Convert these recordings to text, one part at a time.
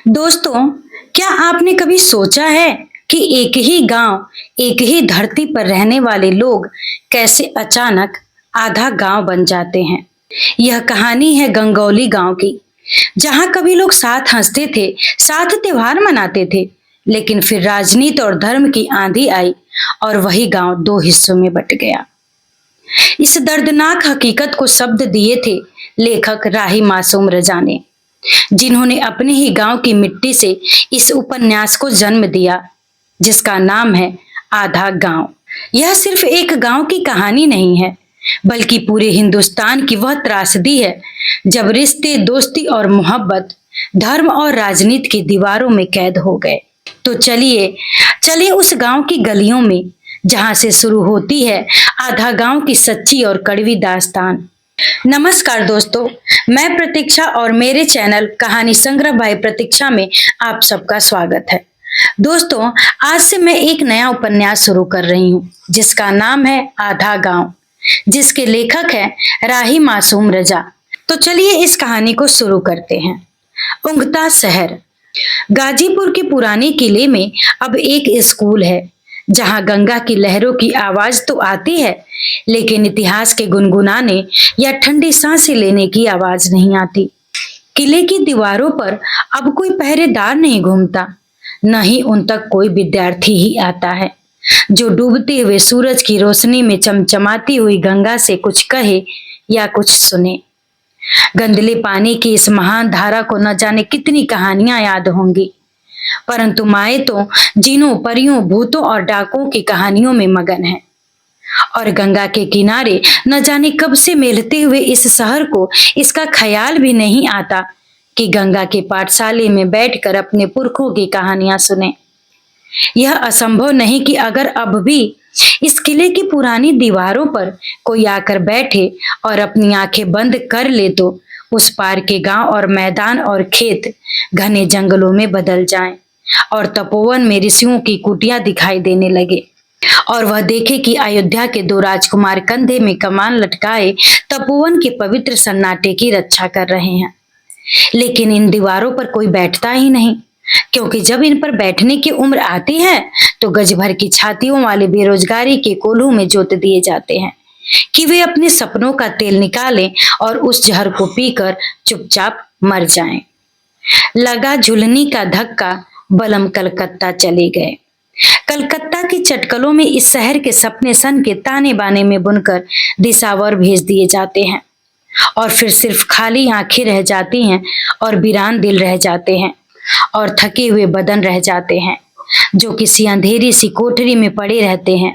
दोस्तों, क्या आपने कभी सोचा है कि एक ही गांव, एक ही धरती पर रहने वाले लोग कैसे अचानक आधा गांव बन जाते हैं? यह कहानी है गंगौली गांव की, जहां कभी लोग साथ हंसते थे, साथ त्योहार मनाते थे, लेकिन फिर राजनीति और धर्म की आंधी आई और वही गांव दो हिस्सों में बट गया। इस दर्दनाक हकीकत को शब्द दिए थे लेखक राही मासूम रजा ने, जिन्होंने अपने ही गांव की मिट्टी से इस उपन्यास को जन्म दिया, जिसका नाम है आधा गांव। यह सिर्फ एक गांव की कहानी नहीं है, बल्कि पूरे हिंदुस्तान की वह त्रासदी है जब रिश्ते, दोस्ती और मोहब्बत धर्म और राजनीति की दीवारों में कैद हो गए। तो चलिए चलिए उस गांव की गलियों में, जहां से शुरू होती है आधा गांव की सच्ची और कड़वी दास्तान। नमस्कार दोस्तों, मैं प्रतीक्षा और मेरे चैनल कहानी संग्रह बाय प्रतीक्षा में आप सबका स्वागत है। दोस्तों, आज से मैं एक नया उपन्यास शुरू कर रही हूँ, जिसका नाम है आधा गांव, जिसके लेखक हैं राही मासूम रजा। तो चलिए इस कहानी को शुरू करते हैं। उंगता शहर। गाजीपुर के पुराने किले में अब एक स्कूल है, जहां गंगा की लहरों की आवाज तो आती है, लेकिन इतिहास के गुनगुनाने या ठंडी सांसें लेने की आवाज नहीं आती। किले की दीवारों पर अब कोई पहरेदार नहीं घूमता, न ही उन तक कोई विद्यार्थी ही आता है जो डूबते हुए सूरज की रोशनी में चमचमाती हुई गंगा से कुछ कहे या कुछ सुने। गंदले पानी की इस महान धारा को न जाने कितनी कहानियां याद होंगी, परंतु माए तो जिनों, परियों, भूतों और डाकुओं की कहानियों में मगन है। और गंगा के किनारे न जाने कब से मेलते हुए इस शहर को इसका ख्याल भी नहीं आता कि गंगा के पाठशाले में बैठकर अपने पुरखों की कहानियां सुने। यह असंभव नहीं कि अगर अब भी इस किले की पुरानी दीवारों पर कोई आकर बैठे और अपनी आंखें बंद कर ले तो उस पार के गांव और मैदान और खेत घने जंगलों में बदल जाएं और तपोवन में ऋषियों की कुटिया दिखाई देने लगे, और वह देखे कि अयोध्या के दो राजकुमार कंधे में कमान लटकाए तपोवन के पवित्र सन्नाटे की रक्षा कर रहे हैं। लेकिन इन दीवारों पर कोई बैठता ही नहीं, क्योंकि जब इन पर बैठने की उम्र आती है तो गज भर की छातियों वाले बेरोजगारी के कोल्हू में जोत दिए जाते हैं कि वे अपने सपनों का तेल निकालें और उस जहर को पीकर चुपचाप मर जाएं। लगा झुलनी का धक्का, बलम कलकत्ता चले गए। कलकत्ता की चटकलों में इस शहर के सपने सन के ताने बाने में बुनकर दिशावर भेज दिए जाते हैं, और फिर सिर्फ खाली आंखें रह जाती हैं और वीरान दिल रह जाते हैं और थके हुए बदन रह जाते हैं, जो किसी अंधेरी सी कोठरी में पड़े रहते हैं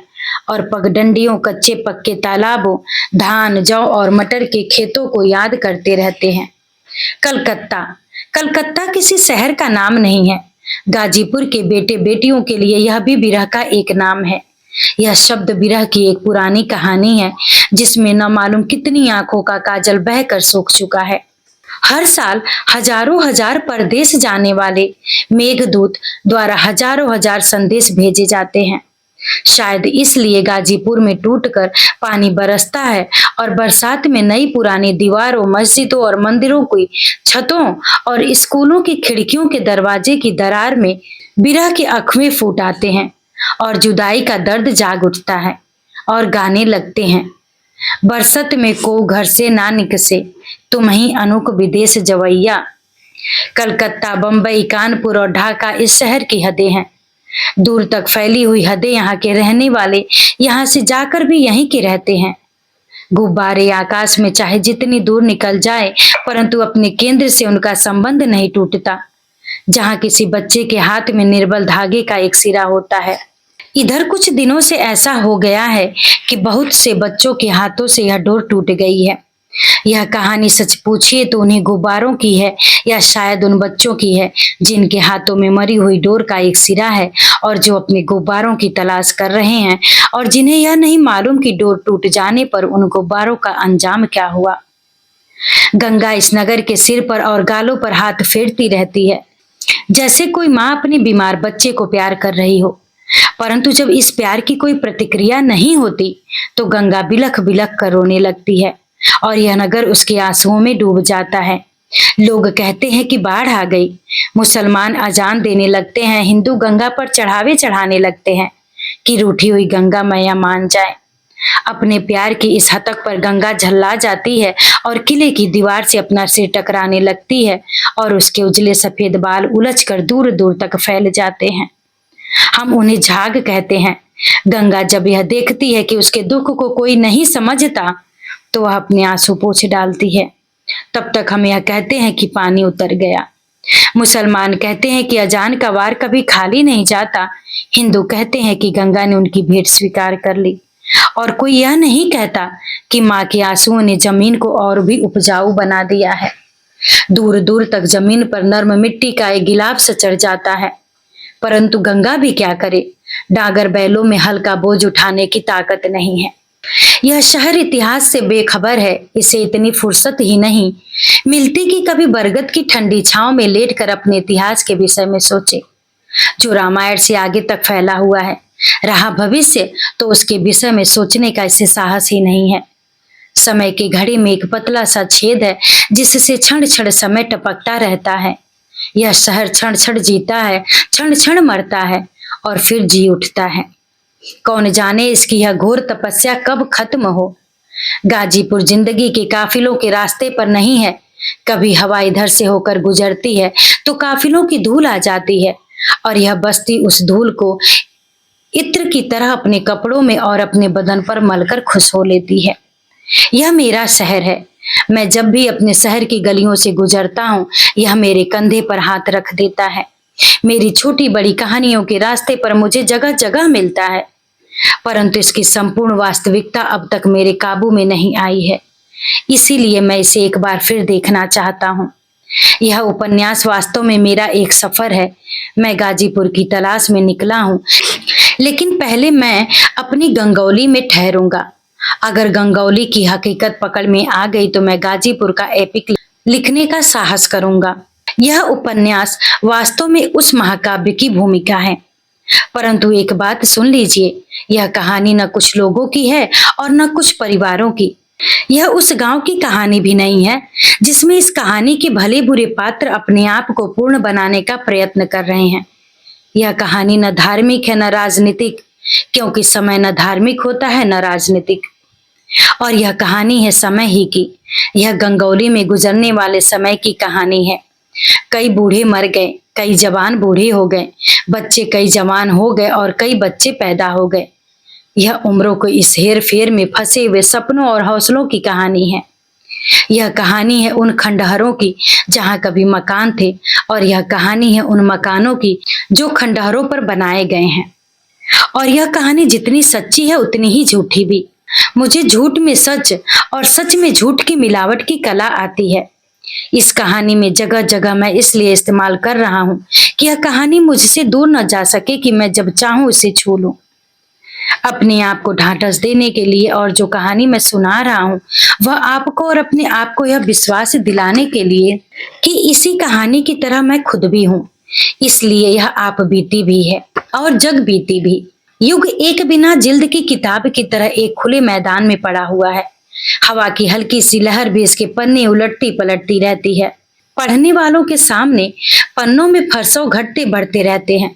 और पगडंडियों, कच्चे पक्के तालाबों, धान, जौ और मटर के खेतों को याद करते रहते हैं। कलकत्ता कलकत्ता किसी शहर का नाम नहीं है। गाजीपुर के बेटे बेटियों के लिए यह भी विरह का एक नाम है। यह शब्द विरह की एक पुरानी कहानी है, जिसमें न मालूम कितनी आंखों का काजल बहकर सूख चुका है। हर साल हजारों हजार परदेश जाने वाले मेघदूत द्वारा हजारों हजार संदेश भेजे जाते हैं। शायद इसलिए गाजीपुर में टूटकर पानी बरसता है और बरसात में नई पुरानी दीवारों, मस्जिदों और मंदिरों की छतों और स्कूलों की खिड़कियों के दरवाजे की दरार में विरह के अखवे फूट आते हैं और जुदाई का दर्द जाग उठता है और गाने लगते हैं। बरसत में को घर से ना निकसे, तुम ही अनूक विदेश जवैया। कलकत्ता, बंबई, कानपुर और ढाका इस शहर की हदें हैं। दूर तक फैली हुई हदें यहाँ के रहने वाले यहाँ से जाकर भी यहीं के रहते हैं। गुब्बारे आकाश में चाहे जितनी दूर निकल जाए, परंतु अपने केंद्र से उनका संबंध नहीं टूटता। जहाँ किसी बच्चे के हाथ में निर्बल धागे का एक सिरा होता है, इधर कुछ दिनों से ऐसा हो गया है कि बहुत से बच्चों के हाथों से यह डोर टूट गई है। यह कहानी सच पूछिए तो उन्हीं गुब्बारों की है, या शायद उन बच्चों की है जिनके हाथों में मरी हुई डोर का एक सिरा है और जो अपने गुब्बारों की तलाश कर रहे हैं, और जिन्हें यह नहीं मालूम कि डोर टूट जाने पर उन गुब्बारों का अंजाम क्या हुआ। गंगा इस नगर के सिर पर और गालों पर हाथ फेरती रहती है, जैसे कोई माँ अपने बीमार बच्चे को प्यार कर रही हो। परंतु जब इस प्यार की कोई प्रतिक्रिया नहीं होती तो गंगा बिलख बिलख कर रोने लगती है और यह नगर उसके आंसुओं में डूब जाता है। लोग कहते हैं कि बाढ़ आ गई। मुसलमान अजान देने लगते हैं, हिंदू गंगा पर चढ़ावे चढ़ाने लगते हैं कि रूठी हुई गंगा मैया मान जाए। अपने प्यार की इस हतक पर गंगा झल्ला जाती है और किले की दीवार से अपना सिर टकराने लगती है और उसके उजले सफेद बाल उलझकर दूर दूर तक फैल जाते हैं। हम उन्हें झाग कहते हैं। गंगा जब यह देखती है कि उसके दुख को कोई नहीं समझता तो वह अपने आंसू पोंछ डालती है। तब तक हम यह कहते हैं कि पानी उतर गया। मुसलमान कहते हैं कि अजान का वार कभी खाली नहीं जाता। हिंदू कहते हैं कि गंगा ने उनकी भेंट स्वीकार कर ली। और कोई यह नहीं कहता कि माँ के आंसुओं ने जमीन को और भी उपजाऊ बना दिया है। दूर दूर तक जमीन पर नर्म मिट्टी का एक गिलाब सा चढ़ जाता है। परंतु गंगा भी क्या करे, डागर बैलों में हल्का बोझ उठाने की ताकत नहीं है। यह शहर इतिहास से बेखबर है। इसे इतनी फुर्सत ही नहीं मिलती कि कभी बरगद की ठंडी छांव में लेटकर अपने इतिहास के विषय में सोचे, जो रामायण से आगे तक फैला हुआ है। रहा भविष्य तो उसके विषय में सोचने का इसे साहस ही नहीं है। समय की घड़ी में एक पतला सा छेद है जिससे क्षण क्षण समय टपकता रहता है। यह शहर क्षण क्षण जीता है, क्षण क्षण मरता है और फिर जी उठता है। कौन जाने इसकी यह घोर तपस्या कब खत्म हो। गाजीपुर जिंदगी के काफिलों के रास्ते पर नहीं है। कभी हवा इधर से होकर गुजरती है तो काफिलों की धूल आ जाती है और यह बस्ती उस धूल को इत्र की तरह अपने कपड़ों में और अपने बदन पर मलकर खुश हो लेती है। यह मेरा शहर है। मैं जब भी अपने शहर की गलियों से गुजरता हूँ, यह मेरे कंधे पर हाथ रख देता है। मेरी छोटी बड़ी कहानियों के रास्ते पर मुझे जगह जगह मिलता है, परंतु इसकी संपूर्ण वास्तविकता अब तक मेरे काबू में नहीं आई है। इसीलिए मैं इसे एक बार फिर देखना चाहता हूँ। यह उपन्यास वास्तव में मेरा एक सफर है। मैं गाजीपुर की तलाश में निकला हूँ, लेकिन पहले मैं अपनी गंगौली में ठहरूंगा। अगर गंगौली की हकीकत पकड़ में आ गई तो मैं गाजीपुर का एपिक लिखने का साहस करूंगा। यह उपन्यास वास्तव में उस महाकाव्य की भूमिका है। परंतु एक बात सुन लीजिए, यह कहानी न कुछ लोगों की है और न कुछ परिवारों की। यह उस गांव की कहानी भी नहीं है जिसमें इस कहानी के भले बुरे पात्र अपने आप को पूर्ण बनाने का प्रयत्न कर रहे हैं। यह कहानी न धार्मिक है न राजनीतिक, क्योंकि समय न धार्मिक होता है न राजनीतिक। और यह कहानी है समय ही की। यह गंगौली में गुजरने वाले समय की कहानी है। कई बूढ़े मर गए, कई जवान बूढ़े हो गए, बच्चे कई जवान हो गए और कई बच्चे पैदा हो गए। यह उम्रों को इस हेर फेर में फंसे हुए सपनों और हौसलों की कहानी है। यह कहानी है उन खंडहरों की जहां कभी मकान थे, और यह कहानी है उन मकानों की जो खंडहरों पर बनाए गए हैं। और यह कहानी जितनी सच्ची है उतनी ही झूठी भी। मुझे झूठ में सच और सच में झूठ की मिलावट की कला आती है। इस कहानी में जगह जगह मैं इसलिए इस्तेमाल कर रहा हूं कि यह कहानी मुझसे दूर न जा सके कि मैं जब चाहूं उसे छू लूं। अपने आप को ढांढस देने के लिए और जो कहानी मैं सुना रहा हूं वह आपको और अपने आप को यह विश्वास दिलाने के लिए कि इसी कहानी की तरह मैं खुद भी हूं। इसलिए यह आप बीती भी है और जग बीती भी। युग एक बिना जिल्द की किताब की तरह एक खुले मैदान में पड़ा हुआ है। हवा की हल्की सी लहर भी इसके पन्ने उलटती पलटती रहती है। पढ़ने वालों के सामने पन्नों में फरसों घटते बढ़ते रहते हैं।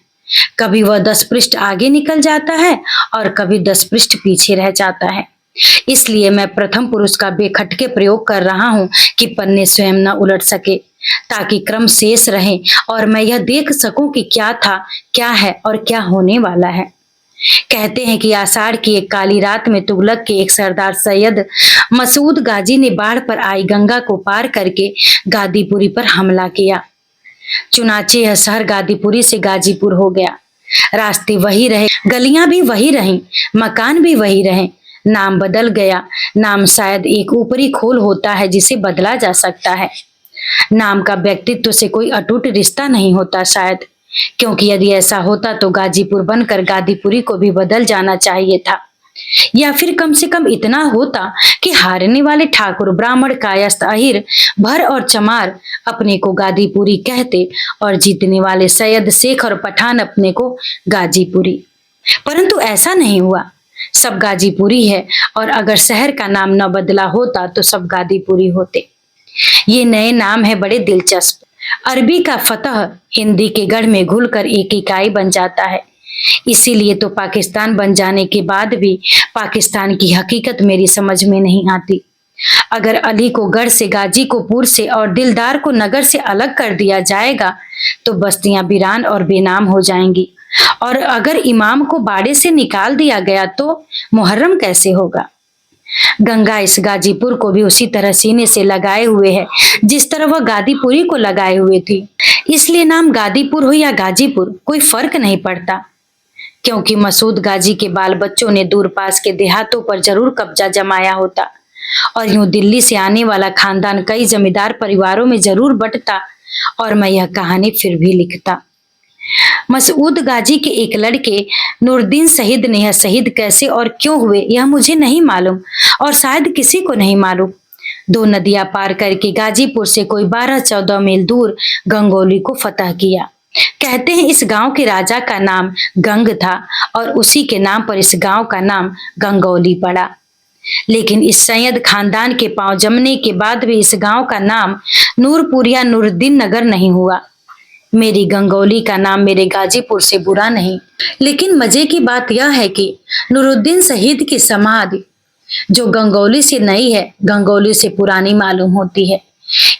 कभी वह 10 पृष्ठ आगे निकल जाता है और कभी 10 पृष्ठ पीछे रह जाता है। इसलिए मैं प्रथम पुरुष का बेखटके प्रयोग कर रहा हूं कि पन्ने स्वयं न उलट सके, ताकि क्रम शेष रहे और मैं यह देख सकूं कि क्या था, क्या है और क्या होने वाला है। कहते हैं कि आषाढ़ की एक काली रात में तुगलक के एक सरदार सैयद मसूद गाजी ने बाढ़ पर आई गंगा को पार करके गादीपुरी पर हमला किया। चुनाचे यह शहर गादीपुरी से गाजीपुर हो गया। रास्ते वही रहे, गलियां भी वही रहीं, मकान भी वही रहे, नाम बदल गया। नाम शायद एक ऊपरी खोल होता है जिसे बदला जा सकता है। नाम का व्यक्तित्व से कोई अटूट रिश्ता नहीं होता शायद, क्योंकि यदि ऐसा होता तो गाजीपुर बनकर गादीपुरी को भी बदल जाना चाहिए था। या फिर कम से कम इतना होता कि हारने वाले ठाकुर ब्राह्मण कायस्थ अहिर भर और चमार अपने को गादीपुरी कहते और जीतने वाले सैयद शेख और पठान अपने को गाजीपुरी। परंतु ऐसा नहीं हुआ। सब गाजीपुरी है, और अगर शहर का नाम न बदला होता तो सब गादीपुरी होते। ये नए नाम है बड़े दिलचस्प। अरबी का फतह हिंदी के गढ़ में घुलकर एक इकाई बन जाता है। इसीलिए तो पाकिस्तान बन जाने के बाद भी पाकिस्तान की हकीकत मेरी समझ में नहीं आती। अगर अली को गढ़ से, गाजी को पुर से और दिलदार को नगर से अलग कर दिया जाएगा तो बस्तियां वीरान और बेनाम हो जाएंगी, और अगर इमाम को बाड़े से निकाल दिया गया तो मुहर्रम कैसे होगा। गंगा इस गाजीपुर को भी उसी तरह सीने से लगाए हुए है जिस तरह वह गादीपुरी को लगाए हुए थी। इसलिए नाम गादीपुर हो या गाजीपुर कोई फर्क नहीं पड़ता, क्योंकि मसूद गाजी के बाल बच्चों ने दूर पास के देहातों पर जरूर कब्जा जमाया होता, और यूं दिल्ली से आने वाला खानदान कई जमींदार परिवारों में जरूर बंटता, और मैं यह कहानी फिर भी लिखता। मसूद गाजी के एक लड़के नूरुद्दीन शहीद ने यह शहीद कैसे और क्यों हुए यह मुझे नहीं मालूम, और शायद किसी को नहीं मालूम। 2 नदियां पार करके गाजीपुर से कोई 12-14 मील दूर गंगोली को फतह किया। कहते हैं इस गांव के राजा का नाम गंग था, और उसी के नाम पर इस गांव का नाम गंगोली पड़ा। लेकिन इस सैयद खानदान के पांव जमने के बाद भी इस गांव का नाम नूरपुर या नूरुद्दीन नगर नहीं हुआ। मेरी गंगोली का नाम मेरे गाजीपुर से बुरा नहीं, लेकिन मजे की बात यह है कि नूरुद्दीन शहीद की समाधि जो गंगोली से नई है, गंगोली से पुरानी मालूम होती है।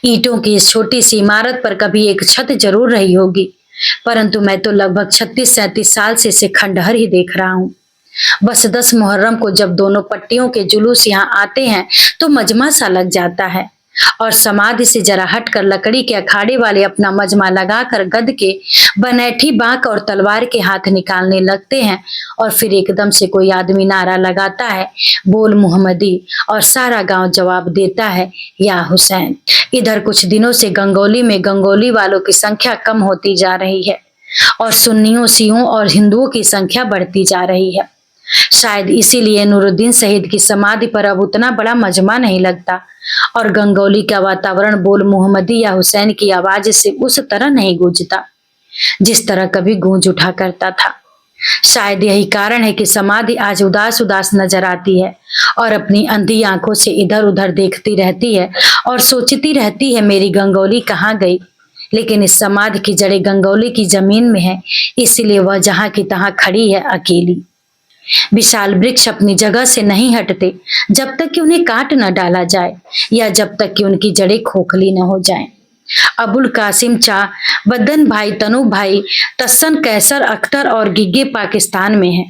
ईंटों की इस छोटी सी इमारत पर कभी एक छत जरूर रही होगी, परंतु मैं तो लगभग 36-37 साल से इसे खंडहर ही देख रहा हूँ। बस 10 मुहर्रम को जब दोनों पट्टियों के जुलूस यहाँ आते हैं तो मजमा सा लग जाता है, और समाधि से जरा हटकर लकड़ी के अखाड़े वाले अपना मजमा लगाकर गद के बनैठी बांक और तलवार के हाथ निकालने लगते हैं, और फिर एकदम से कोई आदमी नारा लगाता है, बोल मुहम्मदी, और सारा गांव जवाब देता है, या हुसैन। इधर कुछ दिनों से गंगोली में गंगोली वालों की संख्या कम होती जा रही है, और सुन्नियों, शियों और हिंदुओं की संख्या बढ़ती जा रही है। शायद इसीलिए नूरुद्दीन शहीद की समाधि पर अब उतना बड़ा मजमा नहीं लगता, और गंगोली का वातावरण बोल मुहम्मदी या हुसैन की आवाज से उस तरह नहीं गूंजता जिस तरह कभी गूंज उठा करता था। शायद यही कारण है कि समाधि आज उदास उदास नजर आती है, और अपनी अंधी आंखों से इधर उधर देखती रहती है और सोचती रहती है मेरी गंगोली कहाँ गई। लेकिन इस समाधि की जड़ें गंगोली की जमीन में है, इसलिए वह जहां की तहां खड़ी है अकेली। विशाल वृक्ष अपनी जगह से नहीं हटते जब तक कि उन्हें काट न डाला जाए, या जब तक कि उनकी जड़ें खोखली न हो जाएं। अबुल कासिम चा, बदन भाई, तनु भाई, तस्सन, कैसर, अख्तर और गिग्गे पाकिस्तान में है,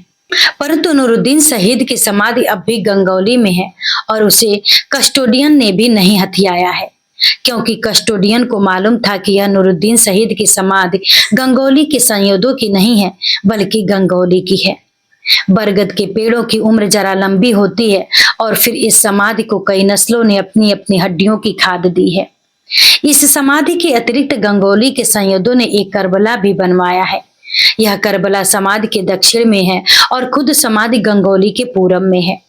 परंतु नूरुद्दीन शहीद की समाधि अब भी गंगोली में है, और उसे कस्टोडियन ने भी नहीं हथियाया है, क्योंकि कस्टोडियन को मालूम था कि यह नूरुद्दीन शहीद की समाधि गंगोली के संयोदों की नहीं है बल्कि गंगोली की है। बरगद के पेड़ों की उम्र जरा लंबी होती है, और फिर इस समाधि को कई नस्लों ने अपनी अपनी हड्डियों की खाद दी है। इस समाधि के अतिरिक्त गंगोली के संयोदों ने एक करबला भी बनवाया है। यह करबला समाधि के दक्षिण में है और खुद समाधि गंगोली के पूरब में है।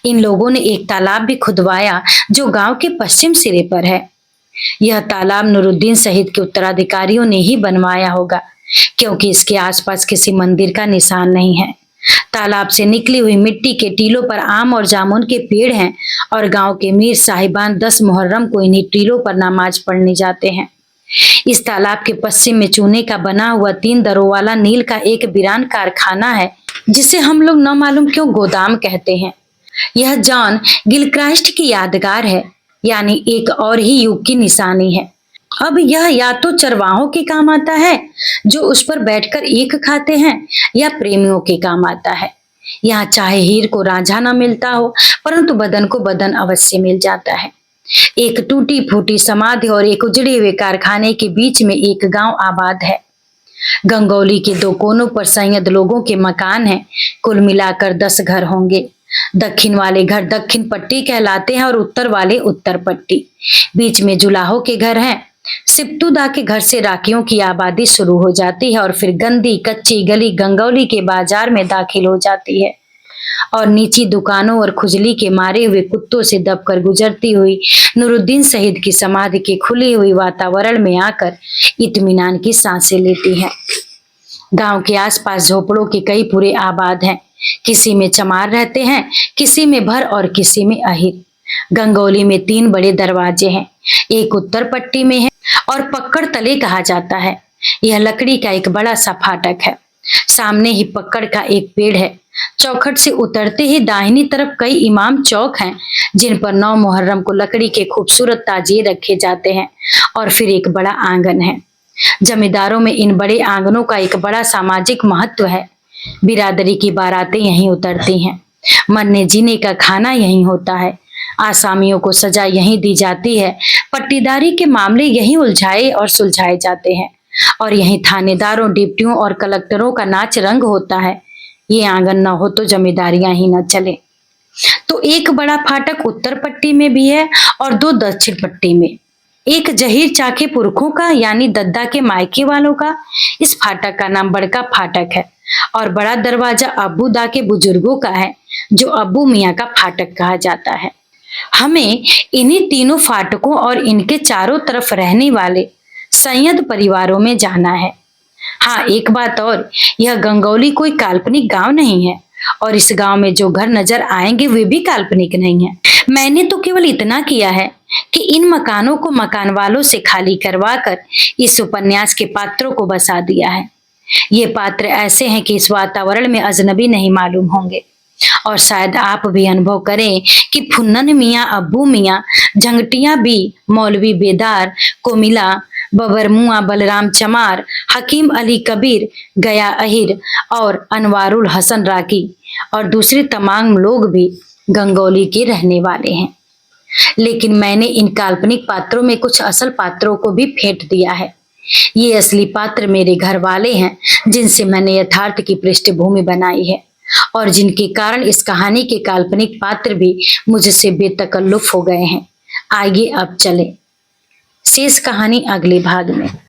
इन लोगों ने एक तालाब भी खुदवाया जो गांव के पश्चिम सिरे पर है। यह तालाब नूरुद्दीन शहीद के उत्तराधिकारियों ने ही बनवाया होगा, क्योंकि इसके आसपास किसी मंदिर का निशान नहीं है। तालाब से निकली हुई मिट्टी के टीलों पर आम और जामुन के पेड़ हैं, और गांव के मीर साहिबान 10 मुहर्रम को इन्हीं टीलों पर नमाज पढ़ने जाते हैं। इस तालाब के पश्चिम में चूने का बना हुआ 3 दरों वाला नील का एक वीरान कारखाना है, जिसे हम लोग न मालूम क्यों गोदाम कहते हैं। यह जॉन गिलक्राइस्ट की यादगार है, यानी एक और ही युग की निशानी है। अब यह या तो चरवाहों के काम आता है जो उस पर बैठकर ईख खाते हैं, या प्रेमियों के काम आता है। यहाँ चाहे हीर को रांझा न मिलता हो, परंतु बदन को बदन अवश्य मिल जाता है। एक टूटी फूटी समाधि और एक उजड़े हुए कारखाने के बीच में एक गांव आबाद है। गंगोली के 2 कोनों पर सैयद लोगों के मकान हैं। कुल मिलाकर 10 घर होंगे। दक्षिण वाले घर दक्षिण पट्टी कहलाते हैं और उत्तर वाले उत्तर पट्टी। बीच में जुलाहों के घर हैं। सिप्तुदा के घर से राखियों की आबादी शुरू हो जाती है, और फिर गंदी कच्ची गली गंगोली के बाजार में दाखिल हो जाती है, और नीची दुकानों और खुजली के मारे हुए कुत्तों से दबकर गुजरती हुई नूरुद्दीन शहीद की समाधि के खुली हुई वातावरण में आकर इत्मीनान की सांसें लेती है। गांव के आसपास झोपड़ों के कई पूरे आबाद हैं। किसी में चमार रहते हैं, किसी में भर और किसी में अहिर। गंगोली में 3 बड़े दरवाजे हैं। एक उत्तर पट्टी में है और पक्कड़ तले कहा जाता है। यह लकड़ी का एक बड़ा सा फाटक है। सामने ही पक्कड़ का एक पेड़ है। चौखट से उतरते ही दाहिनी तरफ कई इमाम चौक हैं, जिन पर 9 मुहर्रम को लकड़ी के खूबसूरत ताजिए रखे जाते हैं। और फिर एक बड़ा आंगन है। जमींदारों में इन बड़े आंगनों का एक बड़ा सामाजिक महत्व है। बिरादरी की बारातें यहीं उतरती हैं। मरने जीने का खाना यहीं होता है। आसामियों को सजा यहीं दी जाती है। पट्टीदारी के मामले यहीं उलझाए और सुलझाए जाते हैं। और यहीं थानेदारों, डिप्टियों और कलेक्टरों का नाच रंग होता है। ये आंगन न हो तो जमींदारियां ही न चले। तो एक बड़ा फाटक उत्तर पट्टी में भी है और 2 दक्षिण पट्टी में। एक जहीर चाके पुरखों का यानी दद्दा के मायके वालों का इस फाटक का नाम बड़का फाटक है। और बड़ा दरवाजा अब्बू दा के बुजुर्गों का है, जो अब्बू मियाँ का फाटक कहा जाता है। हमें इन्हीं तीनों फाटकों और इनके चारों तरफ रहने वाले सैयद परिवारों में जाना है। हाँ, एक बात और, यह गंगौली कोई काल्पनिक गांव नहीं है और इस गांव में जो घर नजर आएंगे वे भी काल्पनिक नहीं है। मैंने तो केवल इतना किया है कि इन मकानों को मकान वालों से खाली करवाकर इस उपन्यास के पात्रों को बसा दिया है। ये पात्र ऐसे हैं कि इस वातावरण में अजनबी नहीं मालूम होंगे। और शायद आप भी अनुभव करें कि फुन्नन मियाँ, अब्बू मियाँ, झंगटिया बी, मौलवी बेदार, कोमिला, बबरमुआ, बलराम चमार, हकीम अली कबीर, गया अहिर और अनवारुल हसन राकी और दूसरे तमाम लोग भी गंगौली के रहने वाले हैं। लेकिन मैंने इन काल्पनिक पात्रों में कुछ असल पात्रों को भी फेंट दिया है। ये असली पात्र मेरे घर वाले हैं, जिनसे मैंने यथार्थ की पृष्ठभूमि बनाई है और जिनके कारण इस कहानी के काल्पनिक पात्र भी मुझसे बेतकल्लुफ हो गए हैं। आइए अब चले शेष कहानी अगले भाग में।